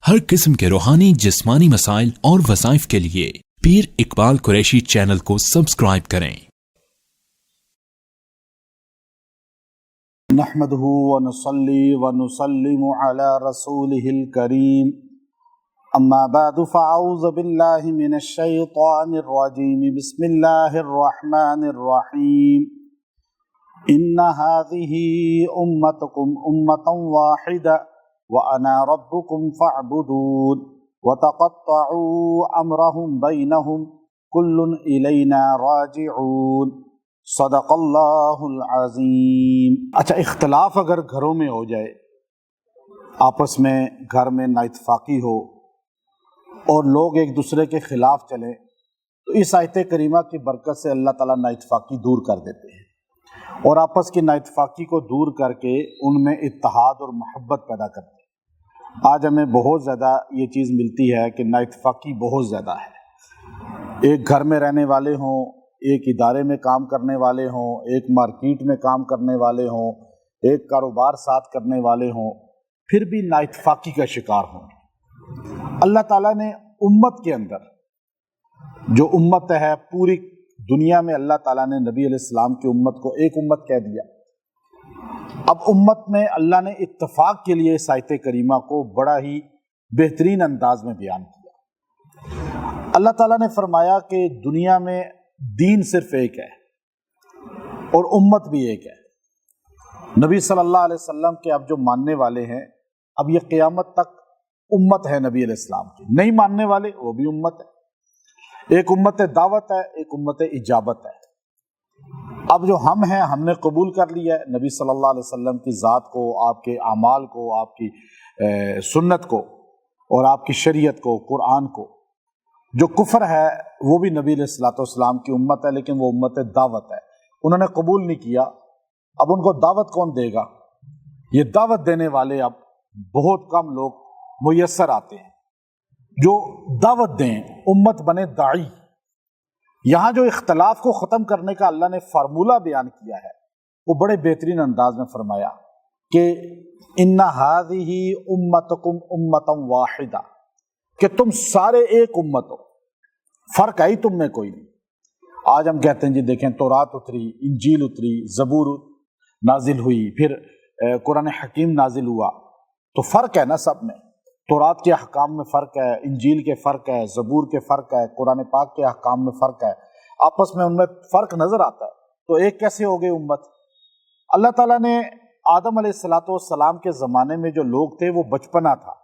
ہر قسم کے روحانی جسمانی مسائل اور وظائف کے لیے پیر اقبال قریشی چینل کو سبسکرائب کریں۔ نحمده ونصلي ونسلم على رسوله الكريم اما بعد فاعوذ بالله من الشيطان الرجيم بسم الله الرحمن الرحيم ان هذه امتكم امة واحدة وانا ربكم فاعبدون وتقطعوا امرهم بينهم كل الينا راجعون صدق اللہ العظیم۔ اچھا، اختلاف اگر گھروں میں ہو جائے، آپس میں گھر میں نااتفاقی ہو اور لوگ ایک دوسرے کے خلاف چلیں تو اس آیت کریمہ کی برکت سے اللہ تعالیٰ نااتفاقی دور کر دیتے ہیں اور آپس کی نااتفاقی کو دور کر کے ان میں اتحاد اور محبت پیدا کرتے ہیں۔ آج ہمیں بہت زیادہ یہ چیز ملتی ہے کہ نااتفاقی بہت زیادہ ہے۔ ایک گھر میں رہنے والے ہوں، ایک ادارے میں کام کرنے والے ہوں، ایک مارکیٹ میں کام کرنے والے ہوں، ایک کاروبار ساتھ کرنے والے ہوں، پھر بھی نااتفاقی کا شکار ہوں۔ اللہ تعالیٰ نے امت کے اندر جو امت ہے، پوری دنیا میں اللہ تعالیٰ نے نبی علیہ السلام کی امت کو ایک امت کہہ دیا۔ اب امت میں اللہ نے اتفاق کے لیے اس آیت کریمہ کو بڑا ہی بہترین انداز میں بیان کیا۔ اللہ تعالیٰ نے فرمایا کہ دنیا میں دین صرف ایک ہے اور امت بھی ایک ہے۔ نبی صلی اللہ علیہ وسلم کے اب جو ماننے والے ہیں، اب یہ قیامت تک امت ہے نبی علیہ السلام کی۔ نہیں ماننے والے وہ بھی امت ہے۔ ایک امت دعوت ہے، ایک امت اجابت ہے۔ اب جو ہم ہیں، ہم نے قبول کر لیا ہے نبی صلی اللہ علیہ وسلم کی ذات کو، آپ کے اعمال کو، آپ کی سنت کو اور آپ کی شریعت کو، قرآن کو۔ جو کفر ہے وہ بھی نبی علیہ السلام کی امت ہے، لیکن وہ امت دعوت ہے، انہوں نے قبول نہیں کیا۔ اب ان کو دعوت کون دے گا؟ یہ دعوت دینے والے اب بہت کم لوگ میسر آتے ہیں جو دعوت دیں، امت بنے داعی۔ یہاں جو اختلاف کو ختم کرنے کا اللہ نے فارمولہ بیان کیا ہے وہ بڑے بہترین انداز میں فرمایا کہ ان ھذہ امتکم امۃ واحدہ، کہ تم سارے ایک امت ہو، فرق ہے ہی تم میں کوئی نہیں۔ آج ہم کہتے ہیں جی دیکھیں تورات اتری، انجیل اتری، زبور نازل ہوئی، پھر قرآن حکیم نازل ہوا، تو فرق ہے نا سب میں۔ تورات کے احکام میں فرق ہے، انجیل کے فرق ہے، زبور کے فرق ہے، قرآن پاک کے احکام میں فرق ہے، آپس میں ان میں فرق نظر آتا ہے، تو ایک کیسے ہو گئی امت؟ اللہ تعالیٰ نے آدم علیہ السلام کے زمانے میں جو لوگ تھے وہ بچپنا تھا۔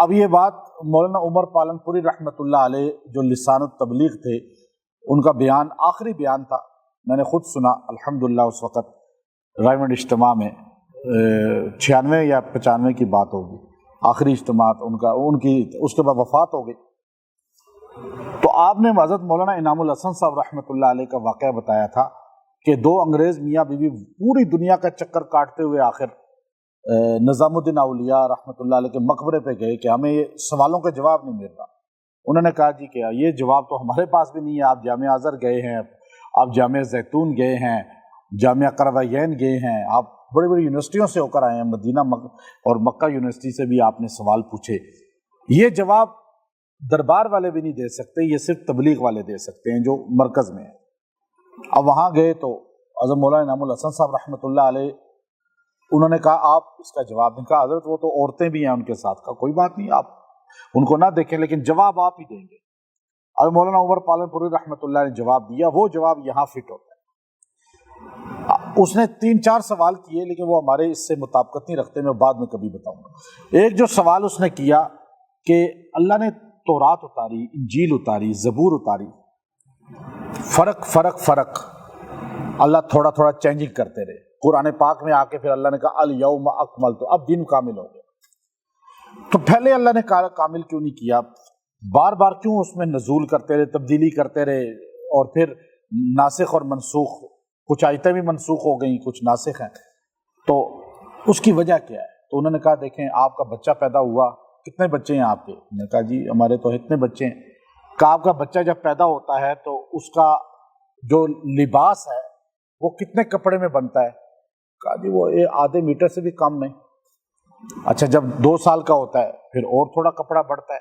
اب یہ بات مولانا عمر پالن پوری رحمۃ اللہ علیہ جو لسان التبلیغ تھے، ان کا بیان آخری بیان تھا، میں نے خود سنا الحمدللہ۔ اس وقت رائمنڈ اجتماع میں 96 یا 95 کی بات ہوگی، آخری اجتماع ان کی اس کے بعد وفات ہو گئی۔ تو آپ نے حضرت مولانا انعام الحسن صاحب رحمۃ اللہ علیہ کا واقعہ بتایا تھا کہ 2 انگریز میاں بیوی پوری دنیا کا چکر کاٹتے ہوئے آخر نظام الدین اولیاء رحمۃ اللہ علیہ کے مقبرے پہ گئے کہ ہمیں یہ سوالوں کا جواب نہیں مل رہا۔ انہوں نے کہا جی کیا یہ جواب تو ہمارے پاس بھی نہیں ہے، آپ جامعہ ازہر گئے ہیں، آپ جامعہ زیتون گئے ہیں، جامعہ قرویین گئے ہیں، آپ بڑی بڑی یونیورسٹیوں سے ہو کر آئے ہیں، مدینہ اور مکہ یونیورسٹی سے بھی آپ نے سوال پوچھے، یہ جواب دربار والے بھی نہیں دے سکتے، یہ صرف تبلیغ والے دے سکتے ہیں جو مرکز میں ہیں۔ اب وہاں گئے تو حضرت مولانا انعام الحسن صاحب رحمۃ اللہ علیہ انہوں نے کہا آپ اس کا جواب نہیں۔ کہا حضرت وہ تو عورتیں بھی ہیں ان کے ساتھ، کا کوئی بات نہیں، آپ ان کو نہ دیکھیں لیکن جواب آپ ہی دیں گے۔ اب مولانا عمر پالن پوری رحمۃ اللہ نے جواب دیا، وہ جواب یہاں فٹ ہوتا ہے۔ اس نے 3-4 سوال کیے لیکن وہ ہمارے اس سے مطابقت نہیں رکھتے، میں بعد میں کبھی بتاؤں گا۔ ایک جو سوال اس نے کیا کہ اللہ نے تورات اتاری، انجیل اتاری، زبور اتاری، فرق اللہ تھوڑا تھوڑا چینجنگ کرتے رہے۔ قرآن پاک میں آ کے پھر اللہ نے کہا الیوم اکملت، اب دین کامل ہو گیا۔ تو پہلے اللہ نے کامل کیوں نہیں کیا؟ بار بار کیوں اس میں نزول کرتے رہے، تبدیلی کرتے رہے، اور پھر ناسخ اور منسوخ، کچھ آیتیں بھی منسوخ ہو گئیں، کچھ ناسخ ہیں، تو اس کی وجہ کیا ہے؟ تو انہوں نے کہا دیکھیں آپ کا بچہ پیدا ہوا، کتنے بچے ہیں آپ کے؟ میں نے کہا جی ہمارے تو اتنے بچے ہیں۔ کہ آپ کا بچہ جب پیدا ہوتا ہے تو اس کا جو لباس ہے وہ کتنے کپڑے میں بنتا ہے؟ کہا جی وہ آدھے میٹر سے بھی کم میں۔ اچھا جب 2 سال کا ہوتا ہے پھر اور تھوڑا کپڑا بڑھتا ہے،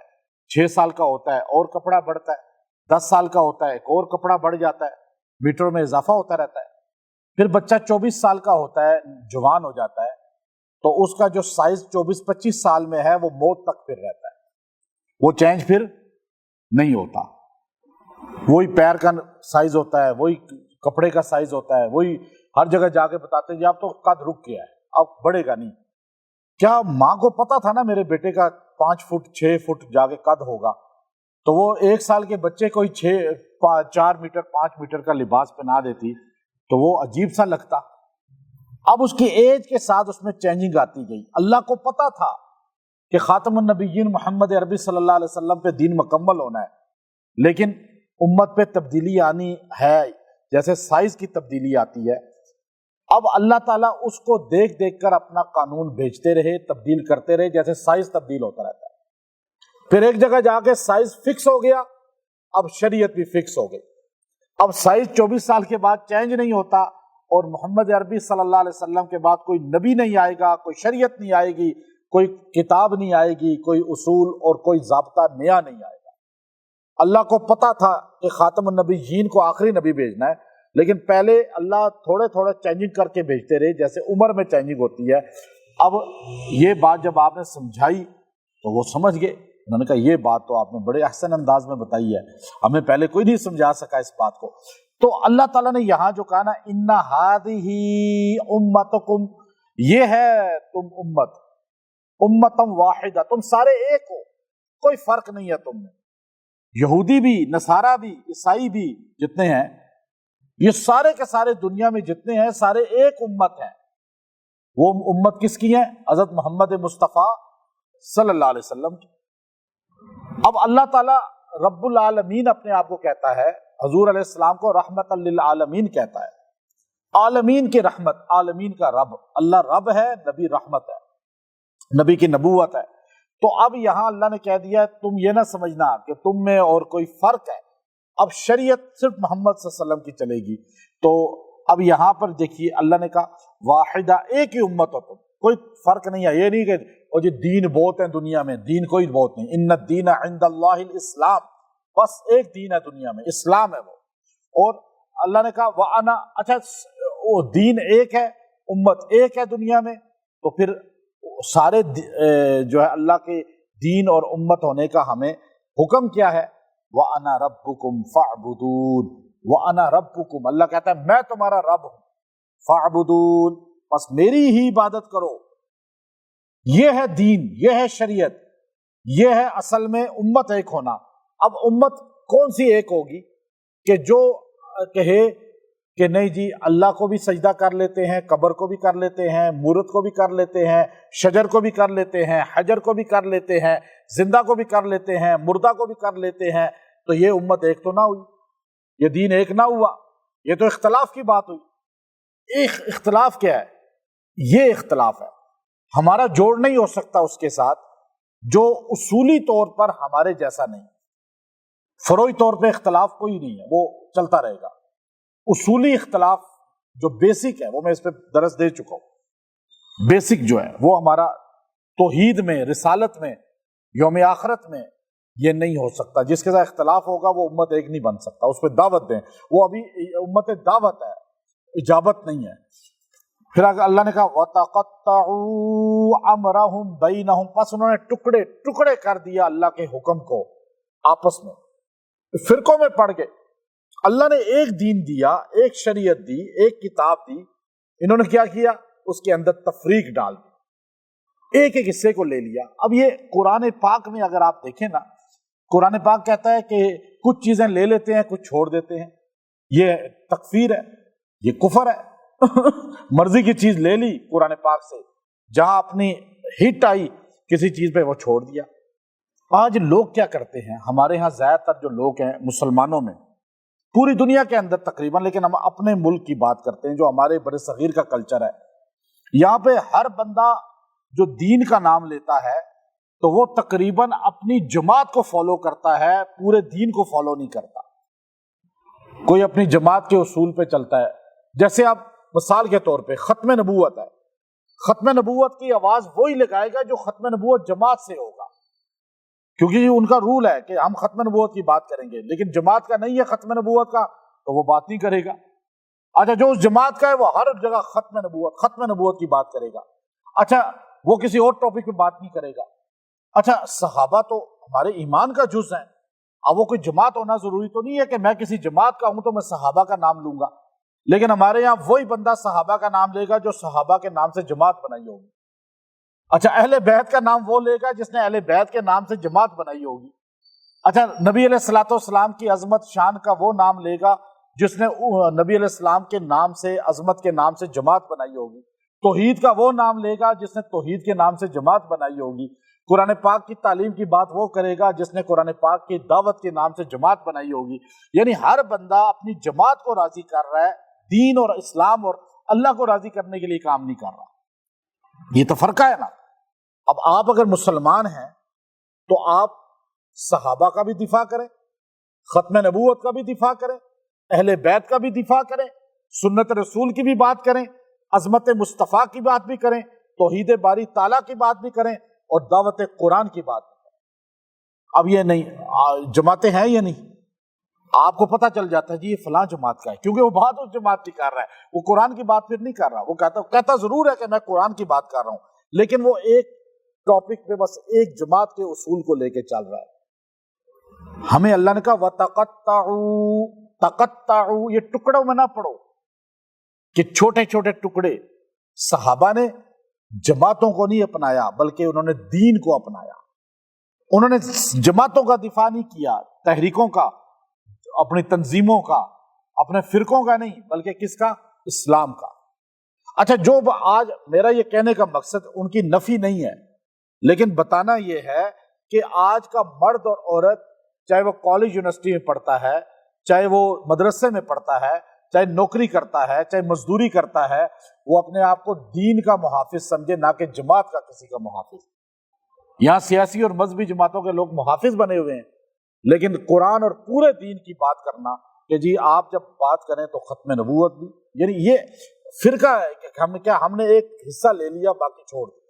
6 سال کا ہوتا ہے اور کپڑا بڑھتا ہے، 10 سال کا ہوتا ہے ایک اور کپڑا بڑھ جاتا ہے، میٹر میں اضافہ ہوتا رہتا ہے۔ پھر بچہ 24 سال کا ہوتا ہے، جوان ہو جاتا ہے، تو اس کا جو سائز 24-25 سال میں ہے وہ موت تک پھر رہتا ہے، وہ چینج پھر نہیں ہوتا، وہی پیر کا سائز ہوتا ہے، وہی کپڑے کا سائز ہوتا ہے، وہی ہر جگہ جا کے بتاتے ہیں جی اب تو قد رک گیا ہے، اب بڑھے گا نہیں۔ کیا ماں کو پتا تھا نا میرے بیٹے کا 5 فٹ 6 فٹ جا کے قد ہوگا، تو وہ 1 سال کے بچے کو ہی 4 میٹر 5 میٹر کا لباس پہنا دیتی تو وہ عجیب سا لگتا۔ اب اس کی ایج کے ساتھ اس میں چینجنگ آتی گئی۔ اللہ کو پتا تھا کہ خاتم النبیین محمد عربی صلی اللہ علیہ وسلم پہ دین مکمل ہونا ہے، لیکن امت پہ تبدیلی آنی ہے، جیسے سائز کی تبدیلی آتی ہے۔ اب اللہ تعالیٰ اس کو دیکھ دیکھ کر اپنا قانون بھیجتے رہے، تبدیل کرتے رہے، جیسے سائز تبدیل ہوتا رہتا ہے۔ پھر ایک جگہ جا کے سائز فکس ہو گیا، اب شریعت بھی فکس ہو گئی۔ اب سائز 24 سال کے بعد چینج نہیں ہوتا، اور محمد عربی صلی اللہ علیہ وسلم کے بعد کوئی نبی نہیں آئے گا، کوئی شریعت نہیں آئے گی، کوئی کتاب نہیں آئے گی، کوئی اصول اور کوئی ضابطہ نیا نہیں آئے گا۔ اللہ کو پتا تھا کہ خاتم النبیین کو آخری نبی بھیجنا ہے، لیکن پہلے اللہ تھوڑے تھوڑے چینجنگ کر کے بھیجتے رہے، جیسے عمر میں چینجنگ ہوتی ہے۔ اب یہ بات جب آپ نے سمجھائی تو وہ سمجھ گئے، انہوں نے کہا یہ بات تو آپ نے بڑے احسن انداز میں بتائی ہے، ہمیں پہلے کوئی نہیں سمجھا سکا اس بات کو۔ تو اللہ تعالیٰ نے یہاں جو کہا نا ان ہذہ امتکم، یہ ہے تم امت، امتم واحدہ، تم سارے ایک ہو، کوئی فرق نہیں ہے تم میں، یہودی بھی، نصارہ بھی، عیسائی بھی جتنے ہیں، یہ سارے کے سارے دنیا میں جتنے ہیں سارے ایک امت ہیں۔ وہ امت کس کی ہے؟ حضرت محمد مصطفیٰ صلی اللہ علیہ وسلم کی۔ اب اللہ تعالیٰ رب العالمین اپنے آپ کو کہتا ہے، حضور علیہ السلام کو رحمت للعالمین کہتا ہے، عالمین کی رحمت، عالمین کا رب، اللہ رب ہے، نبی رحمت ہے، نبی کی نبوت ہے۔ تو اب یہاں اللہ نے کہہ دیا تم یہ نہ سمجھنا کہ تم میں اور کوئی فرق ہے، اب شریعت صرف محمد صلی اللہ علیہ وسلم کی چلے گی۔ تو اب یہاں پر دیکھیے اللہ نے کہا واحدہ، ایک ہی امت ہو تم، کوئی فرق نہیں ہے، یہ نہیں کہ اور جی دین بہت ہیں دنیا میں، دین کوئی بہت نہیں، ان الدین عند اللہ الاسلام، بس ایک دین ہے دنیا میں، اسلام ہے وہ۔ اور اللہ نے کہا وانا، اچھا وہ دین ایک ہے، امت ایک ہے دنیا میں، تو پھر سارے جو ہے اللہ کے دین اور امت ہونے کا ہمیں حکم کیا ہے؟ وَأَنَا رَبُّكُمْ فَاعْبُدُونِ، وَأَنَا رَبُّكُمْ، اللہ کہتا ہے میں تمہارا رب ہوں، فَاعْبُدُونِ، بس میری ہی عبادت کرو۔ یہ ہے دین، یہ ہے شریعت، یہ ہے اصل میں امت ایک ہونا۔ اب امت کون سی ایک ہوگی کہ جو کہے کہ نہیں جی اللہ کو بھی سجدہ کر لیتے ہیں، قبر کو بھی کر لیتے ہیں، مورت کو بھی کر لیتے ہیں، شجر کو بھی کر لیتے ہیں، حجر کو بھی کر لیتے ہیں، زندہ کو بھی کر لیتے ہیں، مردہ کو بھی کر لیتے ہیں، تو یہ امت ایک تو نہ ہوئی، یہ دین ایک نہ ہوا، یہ تو اختلاف کی بات ہوئی۔ ایک اختلاف کیا ہے؟ یہ اختلاف ہے، ہمارا جوڑ نہیں ہو سکتا اس کے ساتھ جو اصولی طور پر ہمارے جیسا نہیں، فروعی طور پہ اختلاف کوئی نہیں ہے، وہ چلتا رہے گا۔ اصولی اختلاف جو بیسک ہے وہ میں اس پہ درس دے چکا ہوں، بیسک جو ہے وہ ہمارا توحید میں، رسالت میں، یوم آخرت میں یہ نہیں ہو سکتا۔ جس کے ساتھ اختلاف ہوگا وہ امت ایک نہیں بن سکتا، اس پہ دعوت دیں، وہ ابھی امت دعوت ہے، اجابت نہیں ہے۔ پھر اللہ نے کہا وَتَقَطَّعُوا أَمْرَهُمْ بَيْنَهُمْ، پس انہوں نے ٹکڑے ٹکڑے کر دیا اللہ کے حکم کو آپس میں، فرقوں میں پڑ گئے۔ اللہ نے ایک دین دیا، ایک شریعت دی، ایک کتاب دی، انہوں نے کیا کیا؟ اس کے اندر تفریق ڈال دی، ایک ایک حصے کو لے لیا۔ اب یہ قرآن پاک میں اگر آپ دیکھیں نا، قرآن پاک کہتا ہے کہ کچھ چیزیں لے لیتے ہیں، کچھ چھوڑ دیتے ہیں، یہ تکفیر ہے، یہ کفر ہے۔ مرضی کی چیز لے لی قرآن پاک سے، جہاں اپنی ہٹ آئی کسی چیز پہ وہ چھوڑ دیا۔ آج لوگ کیا کرتے ہیں، ہمارے ہاں زیادہ تر جو لوگ ہیں مسلمانوں میں، پوری دنیا کے اندر تقریباً، لیکن ہم اپنے ملک کی بات کرتے ہیں جو ہمارے بر صغیر کا کلچر ہے، یہاں پہ ہر بندہ جو دین کا نام لیتا ہے تو وہ تقریباً اپنی جماعت کو فالو کرتا ہے، پورے دین کو فالو نہیں کرتا۔ کوئی اپنی جماعت کے اصول پہ چلتا ہے، جیسے آپ مثال کے طور پہ ختم نبوت ہے، ختم نبوت کی آواز وہی لگائے گا جو ختم نبوت جماعت سے ہوگا، کیونکہ یہ ان کا رول ہے کہ ہم ختم نبوت کی بات کریں گے، لیکن جماعت کا نہیں ہے ختم نبوت کا تو وہ بات نہیں کرے گا۔ اچھا جو اس جماعت کا ہے وہ ہر جگہ ختم نبوت کی بات کرے گا۔ اچھا وہ کسی اور ٹاپک پہ بات نہیں کرے گا۔ اچھا صحابہ تو ہمارے ایمان کا جز ہیں، اب وہ کوئی جماعت ہونا ضروری تو نہیں ہے کہ میں کسی جماعت کا ہوں تو میں صحابہ کا نام لوں گا، لیکن ہمارے یہاں وہی بندہ صحابہ کا نام لے گا جو صحابہ کے نام سے جماعت بنائی ہوگی۔ اچھا اہل بیت کا نام وہ لے گا جس نے اہل بیت کے نام سے جماعت بنائی ہوگی۔ اچھا نبی علیہ الصلوۃ والسلام کی عظمت شان کا وہ نام لے گا جس نے نبی علیہ السلام کے نام سے عظمت کے نام سے جماعت بنائی ہوگی۔ توحید کا وہ نام لے گا جس نے توحید کے نام سے جماعت بنائی ہوگی۔ قرآن پاک کی تعلیم کی بات وہ کرے گا جس نے قرآن پاک کی دعوت کے نام سے جماعت بنائی ہوگی۔ یعنی ہر بندہ اپنی جماعت کو راضی کر رہا ہے، دین اور اسلام اور اللہ کو راضی کرنے کے لیے کام نہیں کر رہا۔ یہ تو فرق ہے نا۔ اب آپ اگر مسلمان ہیں تو آپ صحابہ کا بھی دفاع کریں، ختم نبوت کا بھی دفاع کریں، اہل بیت کا بھی دفاع کریں، سنت رسول کی بھی بات کریں، عظمت مصطفیٰ کی بات بھی کریں، توحید باری تعالیٰ کی بات بھی کریں اور دعوت قرآن کی بات بھی کریں۔ اب یہ نہیں جماعتیں ہیں یا نہیں، آپ کو پتہ چل جاتا ہے جی یہ فلاں جماعت کا ہے، کیونکہ وہ بات اس جماعت کی کر رہا ہے، وہ قرآن کی بات پھر نہیں کر رہا۔ وہ کہتا ضرور ہے کہ میں قرآن کی بات کر رہا ہوں، لیکن وہ ایک ٹاپک پہ بس ایک جماعت کے اصول کو لے کے چل رہا ہے۔ ہمیں اللہ نے کہا وَتَقَطَّعُوا، تقطعوا یہ ٹکڑوں میں نہ پڑو کہ چھوٹے چھوٹے ٹکڑے۔ صحابہ نے جماعتوں کو نہیں اپنایا بلکہ انہوں نے دین کو اپنایا۔ انہوں نے جماعتوں کا دفاع نہیں کیا، تحریکوں کا، اپنی تنظیموں کا، اپنے فرقوں کا نہیں، بلکہ کس کا؟ اسلام کا۔ اچھا جو آج میرا یہ کہنے کا مقصد ان کی نفی نہیں ہے، لیکن بتانا یہ ہے کہ آج کا مرد اور عورت، چاہے وہ کالج یونیورسٹی میں پڑھتا ہے، چاہے وہ مدرسے میں پڑھتا ہے، چاہے نوکری کرتا ہے، چاہے مزدوری کرتا ہے، وہ اپنے آپ کو دین کا محافظ سمجھے، نہ کہ جماعت کا کسی کا محافظ۔ یہاں سیاسی اور مذہبی جماعتوں کے لوگ محافظ بنے ہوئے ہیں، لیکن قرآن اور پورے دین کی بات کرنا کہ جی آپ جب بات کریں تو ختم نبوت بھی، یعنی یہ فرقہ ہے کہ ہم نے ایک حصہ لے لیا باقی چھوڑ دیا۔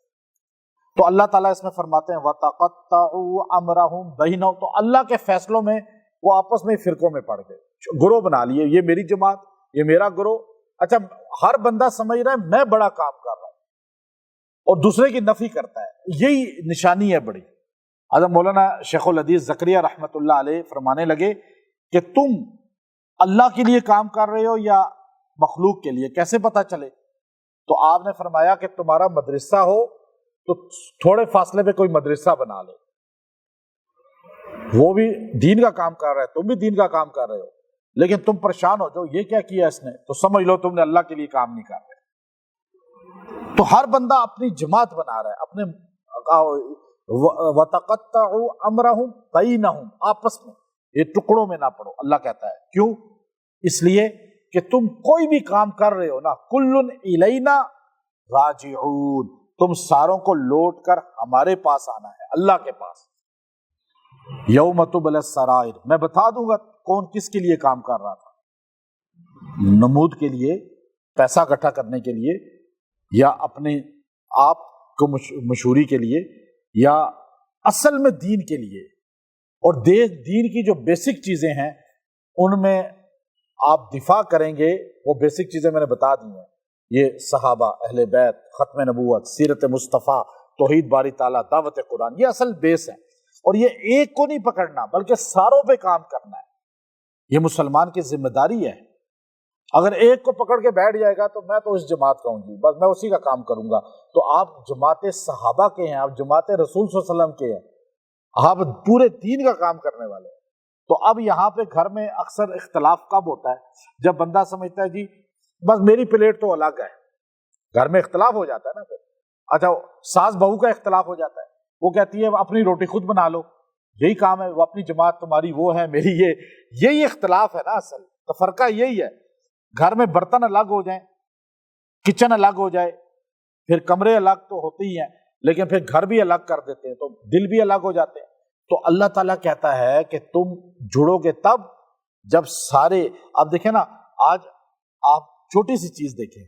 تو اللہ تعالیٰ اس میں فرماتے ہیں وَتَقَطَّعُوا أَمْرَهُمْ بَيْنَهُمْ، تو اللہ کے فیصلوں میں وہ آپس میں فرقوں میں پڑ گئے، گروہ بنا لیے، یہ میری جماعت، یہ میرا گروہ۔ اچھا ہر بندہ سمجھ رہا ہے میں بڑا کام کر رہا ہوں اور دوسرے کی نفی کرتا ہے، یہی نشانی ہے بڑی۔ حضرت مولانا شیخ الحدیث زکریا رحمۃ اللہ علیہ فرمانے لگے کہ تم اللہ کے لیے کام کر رہے ہو یا مخلوق کے لیے، کیسے پتہ چلے؟ تو آپ نے فرمایا کہ تمہارا مدرسہ ہو تو تھوڑے فاصلے پہ کوئی مدرسہ بنا لے، وہ بھی دین کا کام کر رہا ہے، تم بھی دین کا کام کر رہے ہو، لیکن تم پریشان ہو جو یہ کیا کیا اس نے، تو سمجھ لو تم نے اللہ کے لیے کام نہیں کر رہے۔ تو ہر بندہ اپنی جماعت بنا رہا ہے، اپنے وَتَقَطَّعُوا أَمْرَهُمْ بَيْنَهُمْ، آپس میں، یہ ٹکڑوں میں نہ پڑو۔ اللہ کہتا ہے کیوں؟ اس لیے کہ تم کوئی بھی کام کر رہے ہو نا، کُلٌّ إِلَيْنَا راجعون، تم ساروں کو لوٹ کر ہمارے پاس آنا ہے، اللہ کے پاس۔ یوم تبلی السرائر، میں بتا دوں گا کون کس کے لیے کام کر رہا تھا، نمود کے لیے، پیسہ اکٹھا کرنے کے لیے، یا اپنے آپ کو مشہوری کے لیے، یا اصل میں دین کے لیے۔ اور دین کی جو بیسک چیزیں ہیں ان میں آپ دفاع کریں گے، وہ بیسک چیزیں میں نے بتا دی ہیں، یہ صحابہ، اہل بیت، ختم نبوت، سیرت مصطفیٰ، توحید باری تعالیٰ، دعوت قرآن، یہ اصل بیس ہے۔ اور یہ ایک کو نہیں پکڑنا بلکہ ساروں پہ کام کرنا ہے، یہ مسلمان کی ذمہ داری ہے۔ اگر ایک کو پکڑ کے بیٹھ جائے گا تو میں تو اس جماعت کا ہوں جی، بس میں اسی کا کام کروں گا، تو آپ جماعت صحابہ کے ہیں، آپ جماعت رسول صلی اللہ علیہ وسلم کے ہیں، آپ پورے دین کا کام کرنے والے ہیں۔ تو اب یہاں پہ گھر میں اکثر اختلاف کب ہوتا ہے؟ جب بندہ سمجھتا ہے جی بس میری پلیٹ تو الگ ہے، گھر میں اختلاف ہو جاتا ہے نا پھر۔ اچھا ساس بہو کا اختلاف ہو جاتا ہے، وہ کہتی ہے اپنی روٹی خود بنا لو، یہی کام ہے، وہ اپنی جماعت تمہاری وہ ہے، میری یہی اختلاف ہے نا اصل تو فرقہ یہی ہے۔ گھر میں برتن الگ ہو جائیں، کچن الگ ہو جائے، پھر کمرے الگ تو ہوتے ہی ہیں، لیکن پھر گھر بھی الگ کر دیتے ہیں تو دل بھی الگ ہو جاتے ہیں۔ تو اللہ تعالیٰ کہتا ہے کہ تم جڑو گے تب جب سارے، اب دیکھیں نا، آج آپ چھوٹی سی چیز دیکھیں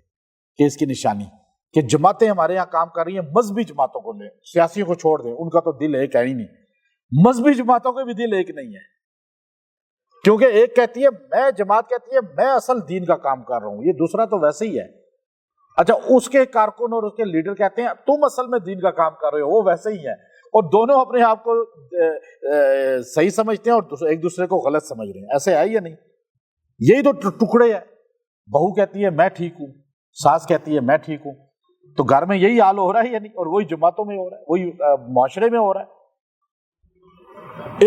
کہ اس کی نشانی، کہ جماعتیں ہمارے یہاں کام کر رہی ہیں، مذہبی جماعتوں کو لیں، سیاسیوں کو چھوڑ دیں، ان کا تو دل ایک ہے ہی نہیں، مذہبی جماعتوں کے بھی دل ایک نہیں ہے، کیونکہ ایک کہتی ہے میں، جماعت کہتی ہے میں اصل دین کا کام کر رہا ہوں، یہ دوسرا تو ویسے ہی ہے، اچھا اس کے کارکن اور اس کے لیڈر کہتے ہیں تم اصل میں دین کا کام کر رہے ہو، وہ ویسے ہی ہے، اور دونوں اپنے آپ کو صحیح سمجھتے ہیں اور ایک دوسرے کو غلط سمجھ رہے ہیں، ایسے ہے یا نہیں؟ یہی تو ٹکڑے ہے، بہو کہتی ہے میں ٹھیک ہوں، ساس کہتی ہے میں ٹھیک ہوں، تو گھر میں یہی حال ہو رہا ہے یا نہیں؟ اور وہی جماعتوں میں ہو رہا ہے، وہی معاشرے میں ہو رہا ہے۔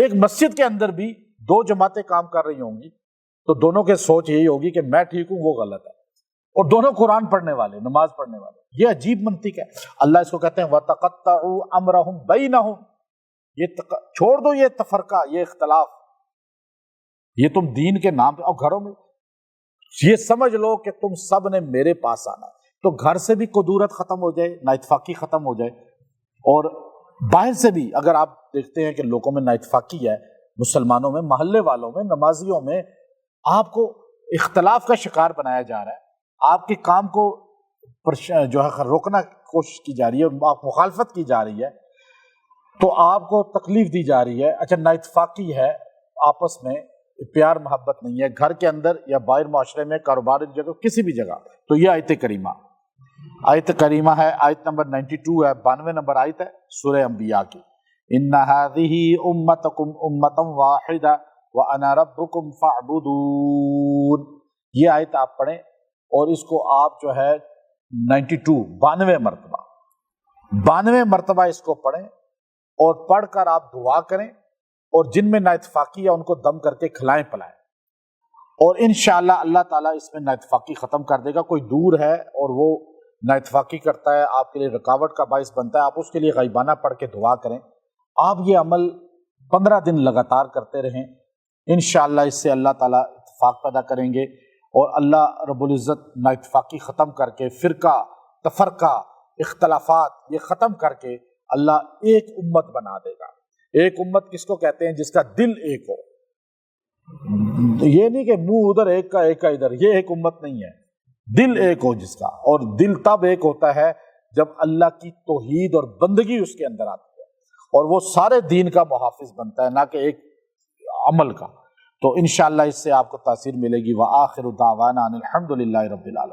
ایک مسجد کے اندر بھی دو جماعتیں کام کر رہی ہوں گی تو دونوں کے سوچ یہی ہوگی کہ میں ٹھیک ہوں وہ غلط ہے، اور دونوں قرآن پڑھنے والے، نماز پڑھنے والے۔ یہ عجیب منطق ہے، اللہ اس کو کہتے ہیں وَتَقَطَّعُوا أَمْرَهُمْ بَيْنَهُمْ، یہ چھوڑ دو یہ تفرقہ، یہ اختلاف، یہ تم دین کے نام پہ، اور گھروں میں یہ سمجھ لو کہ تم سب نے میرے پاس آنا ہے، تو گھر سے بھی کدورت ختم ہو جائے، نااتفاقی ختم ہو جائے، اور باہر سے بھی اگر آپ دیکھتے ہیں کہ لوگوں میں نااتفاقی ہے، مسلمانوں میں، محلے والوں میں، نمازیوں میں، آپ کو اختلاف کا شکار بنایا جا رہا ہے، آپ کے کام کو جو ہے روکنا کوشش کی جا رہی ہے، آپ مخالفت کی جا رہی ہے، تو آپ کو تکلیف دی جا رہی ہے۔ اچھا نااتفاقی ہے، آپس میں پیار محبت نہیں ہے، گھر کے اندر یا باہر معاشرے میں، کاروبار کی جگہ، کسی بھی جگہ، تو یہ آیت کریمہ ہے، آیت نمبر 92 ہے، 92 نمبر آیت ہے سورہ انبیاء کی، ان هذه امتکم امۃ واحدہ وانا ربکم فاعبدون۔ یہ آیت آپ پڑھیں اور اس کو آپ جو ہے 92 مرتبہ اس کو پڑھیں، اور پڑھ کر آپ دعا کریں، اور جن میں نااتفاقی ہے ان کو دم کر کے کھلائیں پلائیں، اور انشاءاللہ اللہ تعالیٰ اس میں نااتفاقی ختم کر دے گا۔ کوئی دور ہے اور وہ نااتفاقی کرتا ہے، آپ کے لیے رکاوٹ کا باعث بنتا ہے، آپ اس کے لیے غیبانہ پڑھ کے دعا کریں، آپ یہ عمل 15 دن لگاتار کرتے رہیں، انشاءاللہ اس سے اللہ تعالیٰ اتفاق پیدا کریں گے، اور اللہ رب العزت نااتفاقی ختم کر کے، فرقہ تفرقہ اختلافات یہ ختم کر کے اللہ ایک امت بنا دے گا۔ ایک امت کس کو کہتے ہیں؟ جس کا دل ایک ہو، یہ نہیں کہ منہ ادھر ایک کا ادھر، یہ ایک امت نہیں ہے، دل ایک ہو جس کا، اور دل تب ایک ہوتا ہے جب اللہ کی توحید اور بندگی اس کے اندر آتی ہے، اور وہ سارے دین کا محافظ بنتا ہے، نہ کہ ایک عمل کا۔ تو انشاءاللہ اس سے آپ کو تاثیر ملے گی۔ وآخر دعوانا ان الحمد للہ رب العالمین۔